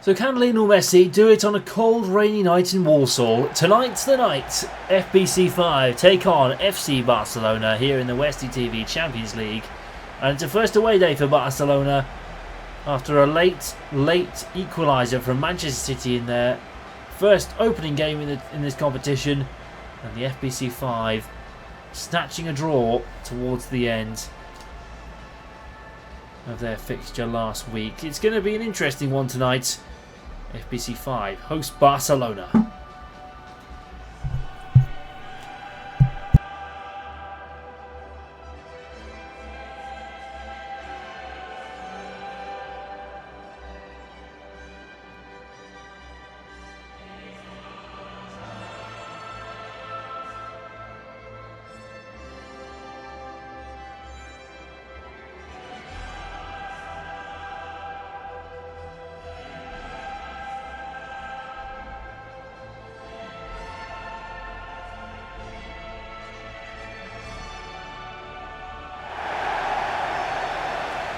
So can Lionel Messi do it on a cold, rainy night in Warsaw? Tonight's the night. FBC5 take on FC Barcelona here in the Westie TV Champions League. And it's a first away day for Barcelona after a late equaliser from Manchester City in their first opening game in this competition. And the FBC5 snatching a draw towards the end of their fixture last week. It's going to be an interesting one tonight. FBC5 host Barcelona.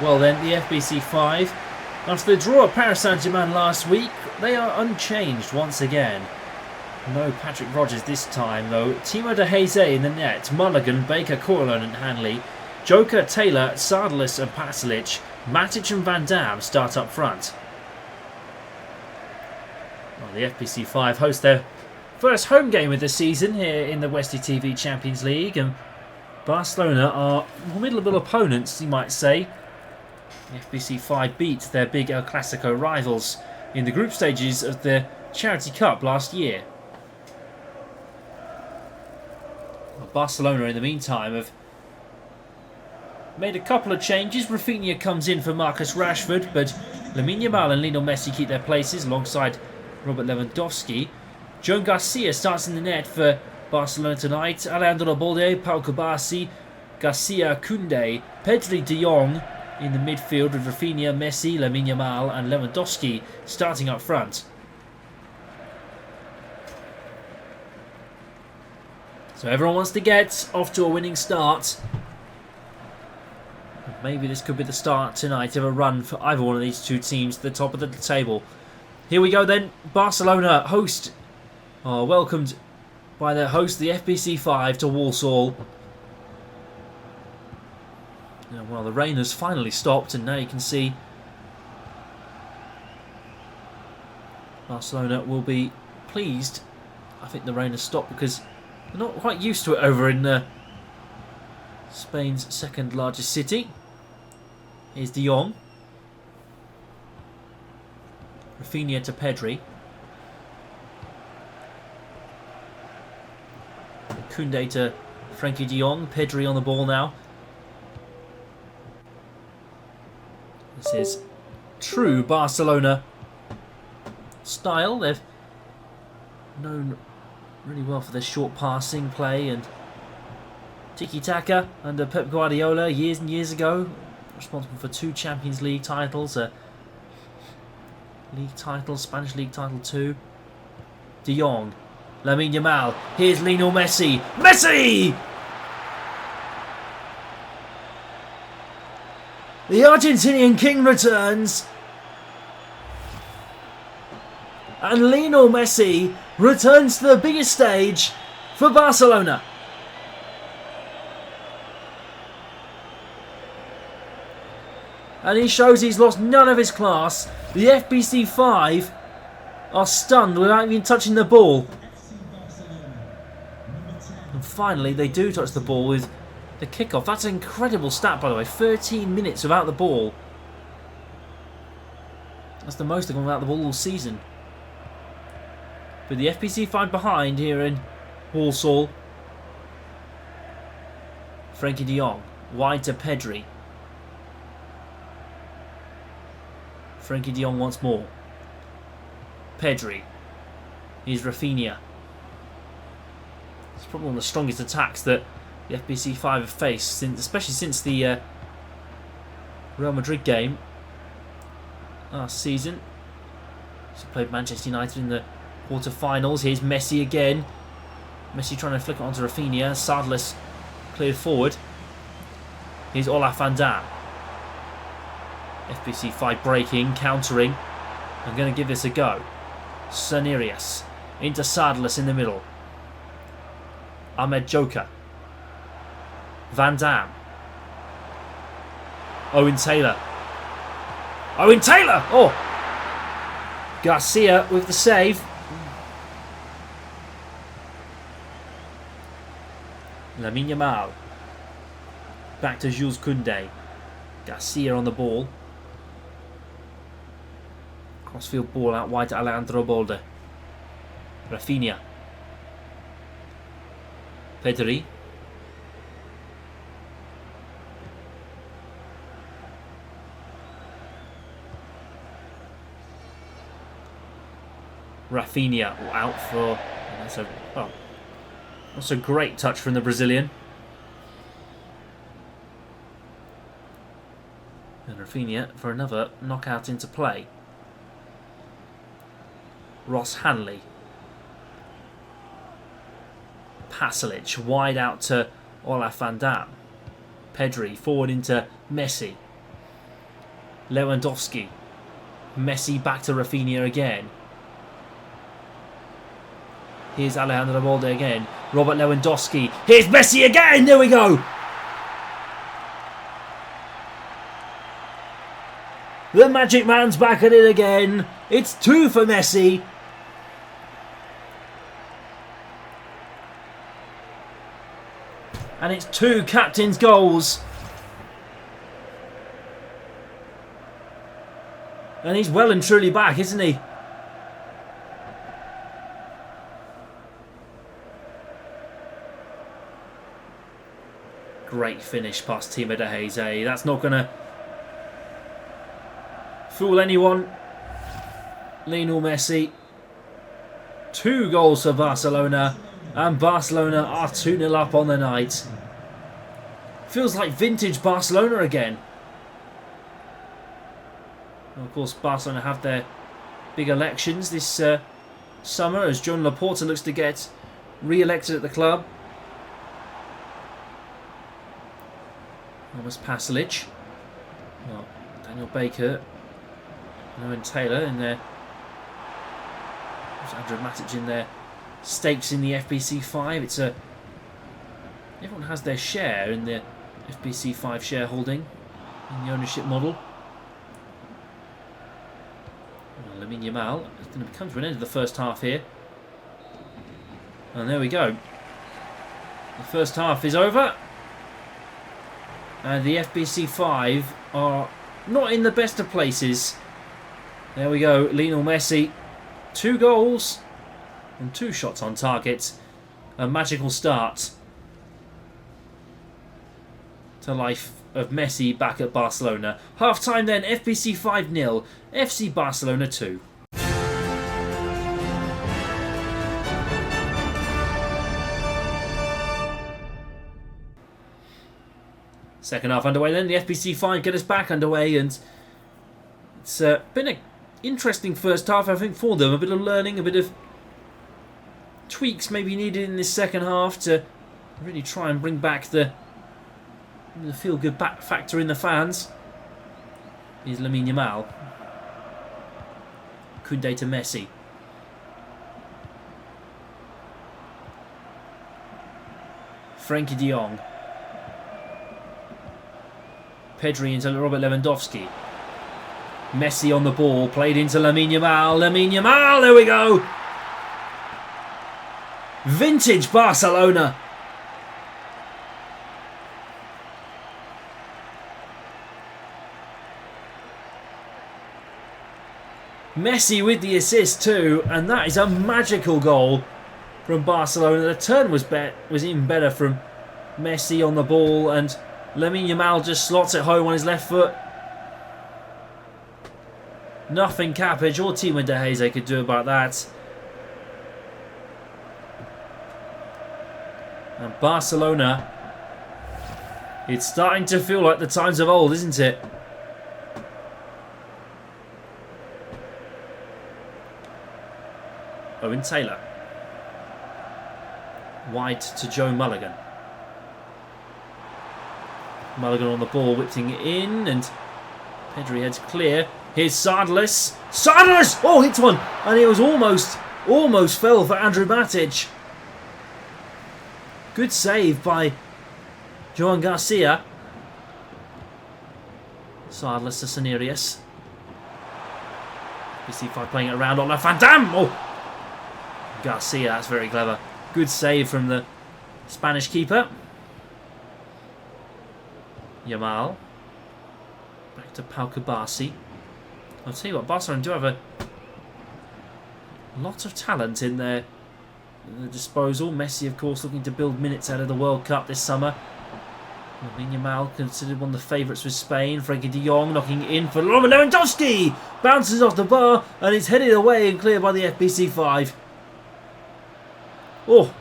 Well then, the FBC5, after the draw at Paris Saint-Germain last week, they are unchanged once again. No Patrick Rogers this time though. Timo de Geze in the net, Mulligan, Baker, Corleone and Hanley, Joker, Taylor, Sardelis and Pasalic, Matic and Van Dam start up front. Well, the FBC5 host their first home game of the season here in the Westie TV Champions League, and Barcelona are formidable opponents, you might say. FBC5 beat their big El Clasico rivals in the group stages of the Charity Cup last year. Barcelona, in the meantime, have made a couple of changes. Rafinha comes in for Marcus Rashford, but Lamine Yamal and Lionel Messi keep their places alongside Robert Lewandowski. Joan Garcia starts in the net for Barcelona tonight. Alejandro Balde, Pau Kubasi, Garcia, Koundé, Pedri, De Jong in the midfield with Rafinha, Messi, Lamine Yamal and Lewandowski starting up front. So everyone wants to get off to a winning start. Maybe this could be the start tonight of a run for either one of these two teams to the top of the table. Here we go then. Barcelona host are welcomed by their host, the FBC5, to Warsaw. Well, the rain has finally stopped, and now you can see Barcelona will be pleased. I think the rain has stopped because they're not quite used to it over in Spain's second largest city. Here's De Jong. Rafinha to Pedri. Koundé to Frankie De Jong. Pedri on the ball now. This is true Barcelona style. They've known really well for their short passing play and tiki-taka under Pep Guardiola years and years ago. Responsible for 2 Champions League titles, a league title, Spanish league title too. De Jong, Lamine Yamal, here's Lionel Messi. Messi! The Argentinian king returns. And Lionel Messi returns to the biggest stage for Barcelona. And he shows he's lost none of his class. The FBC5 are stunned without even touching the ball. And finally they do touch the ball with the kickoff. That's an incredible stat, by the way. 13 minutes without the ball. That's the most they've gone without the ball all season. But the FBC5 behind here in Warsaw. Frankie De Jong. Wide to Pedri. Frankie De Jong once more. Pedri. Here's Rafinha. It's probably one of the strongest attacks that the FBC5 have faced, especially since the Real Madrid game last season. He played Manchester United in the quarter-finals. Here's Messi again. Messi trying to flick it onto Rafinha. Sardelis cleared forward. Here's Olaf Van Dam. FBC5 breaking, countering. I'm going to give this a go. Sanerius into Sardless in the middle. Ahmed Joker. Van Dam. Owen Taylor. Owen Taylor! Oh! Garcia with the save. Lamine Yamal. Back to Jules Koundé. Garcia on the ball. Crossfield ball out wide to Alejandro Balde. Rafinha. Pedri. Rafinha out for... That's a great touch from the Brazilian. And Rafinha for another knockout into play. Ross Hanley. Pasalic wide out to Olaf Van Dam. Pedri forward into Messi. Lewandowski. Messi back to Rafinha again. Here's Alejandro Balde again. Robert Lewandowski. Here's Messi again. There we go. The Magic Man's back at it again. It's 2 for Messi. And it's 2 captain's goals. And he's well and truly back, isn't he? Great finish past Timo de Geze. That's not going to fool anyone. Lionel Messi. 2 goals for Barcelona. And Barcelona are 2-0 up on the night. Feels like vintage Barcelona again. And of course, Barcelona have their big elections this summer as Joan Laporta looks to get re-elected at the club. Thomas Pasalic. Well, Daniel Baker. Owen Taylor in there. There's Andrew Matic in there. Stakes in the FBC5. It's a... Everyone has their share in the FBC5 shareholding in the ownership model. Well, Lamine Yamal is going to come to an end of the first half here. And there we go. The first half is over. And the FBC5 are not in the best of places. There we go, Lionel Messi. 2 goals and 2 shots on target. A magical start to life of Messi back at Barcelona. Half time then, FBC5 0, FC Barcelona 2. Second half underway then, the FBC5 get us back underway, and it's been an interesting first half, I think, for them. A bit of learning, a bit of tweaks maybe needed in this second half to really try and bring back the feel-good back factor in the fans. Here's Lamine Yamal. Koundé to Messi. Frenkie de Jong. Pedri into Robert Lewandowski. Messi on the ball, played into Lamine Yamal. Lamine Yamal, there we go. Vintage Barcelona. Messi with the assist too, and that is a magical goal from Barcelona. The turn was even better from Messi on the ball, and Lamine Yamal just slots it home on his left foot. Nothing Capic or Timo de Geze could do about that. And Barcelona, it's starting to feel like the times of old, isn't it? Owen Taylor. Wide to Joe Mulligan. Mulligan on the ball, whipping it in, and Pedri heads clear. Here's Sardlis. Sardlis! Oh, hits one. And it was almost fell for Andrew Matic. Good save by Johan Garcia. Sardlis to Sanerius. FBC5 playing it around on La Van Dam. Oh! Garcia, that's very clever. Good save from the Spanish keeper. Yamal. Back to Pau Kabasi. I'll tell you what, Barcelona do have a lot of talent in their disposal. Messi, of course, looking to build minutes out of the World Cup this summer. Yamal, considered one of the favourites with Spain. Frenkie de Jong knocking in for Robert Lewandowski. Bounces off the bar and it's headed away and cleared by the FBC5. Oh.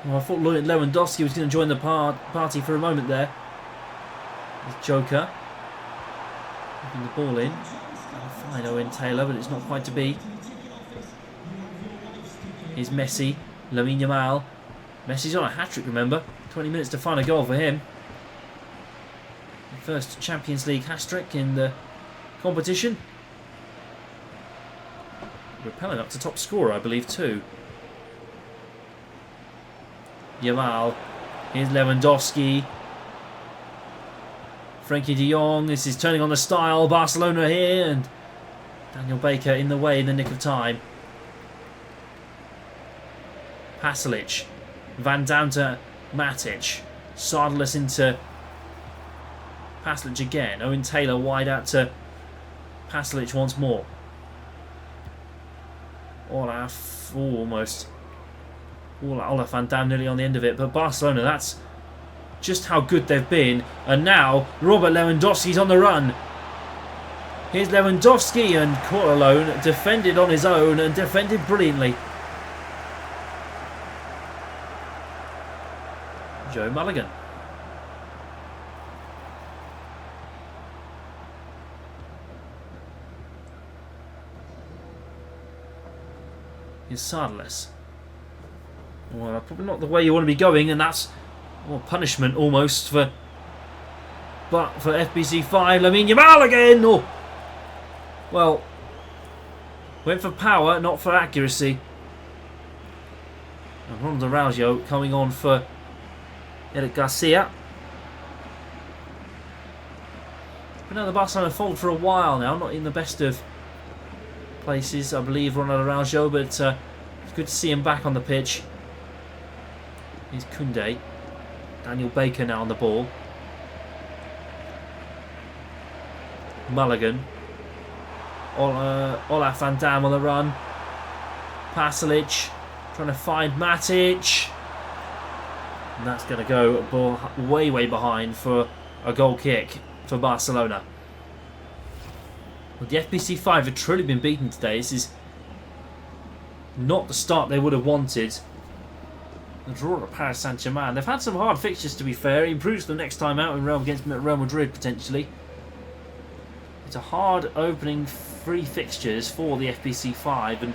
Well, I thought Lewandowski was going to join the party for a moment there. There's Joker. Putting the ball in. Fine Owen Taylor, but it's not quite to be. Here's Messi. Lamine Yamal. Messi's on a hat-trick, remember. 20 minutes to find a goal for him. The first Champions League hat-trick in the competition. Repelling up to top scorer, I believe, too. Yamal. Here's Lewandowski. Frenkie de Jong. This is turning on the style. Barcelona here. And Daniel Baker in the way in the nick of time. Pasalic. Van Dam to Matic. Sardlis into Pasalic again. Owen Taylor wide out to Pasalic once more. Olaf, almost. Olaf Van Dam nearly on the end of it. But Barcelona, that's just how good they've been. And now, Robert Lewandowski's on the run. Here's Lewandowski and caught alone. Defended on his own and defended brilliantly. Joe Mulligan. Here's Sardlis. Well, probably not the way you want to be going, and that's punishment almost for FBC5. Lamine Yamal again. Oh, well, went for power, not for accuracy. And Ronald Araujo coming on for Eric Garcia. Been on the Barcelona fold for a while now, not in the best of places, I believe, Ronald Araujo, but it's good to see him back on the pitch. Here's Koundé. Daniel Baker now on the ball. Mulligan. Olaf Van Dam on the run. Pasalic trying to find Matic. And that's going to go way, way behind for a goal kick for Barcelona. Well, the FBC5 have truly been beaten today. This is not the start they would have wanted. The draw at Paris Saint-Germain. They've had some hard fixtures, to be fair. It improves the next time out in against Real Madrid, potentially. It's a hard opening 3 fixtures for the FBC5. And,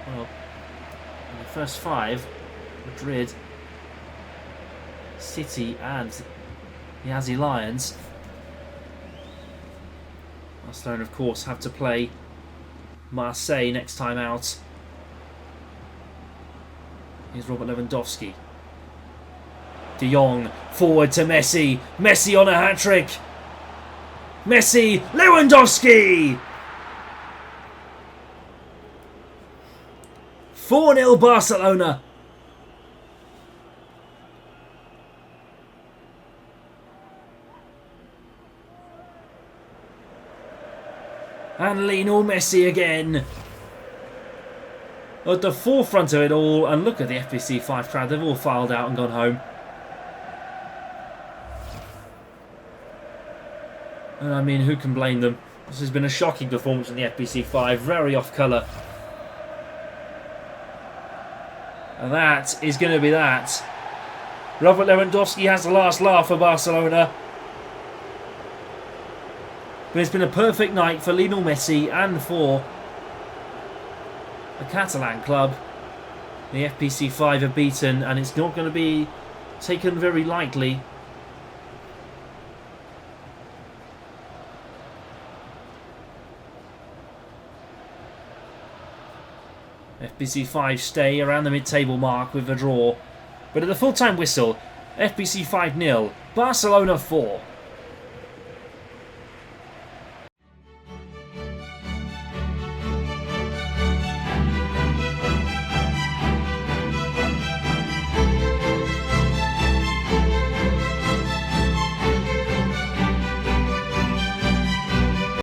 well, in the first 5, Madrid, City and the Aussie Lions. Barcelona, of course, have to play Marseille next time out. Here's Robert Lewandowski. De Jong forward to Messi. Messi on a hat-trick. Messi, Lewandowski! 4-0 Barcelona. And Lionel Messi again. At the forefront of it all, and look at the FBC5 crowd, they've all filed out and gone home. And I mean, who can blame them? This has been a shocking performance from the FBC5, very off colour. And that is going to be that. Robert Lewandowski has the last laugh for Barcelona. But it's been a perfect night for Lionel Messi and for the Catalan club. The FBC5 are beaten, and it's not going to be taken very lightly. FBC5 stay around the mid-table mark with a draw. But at the full-time whistle, FBC5 0, Barcelona 4.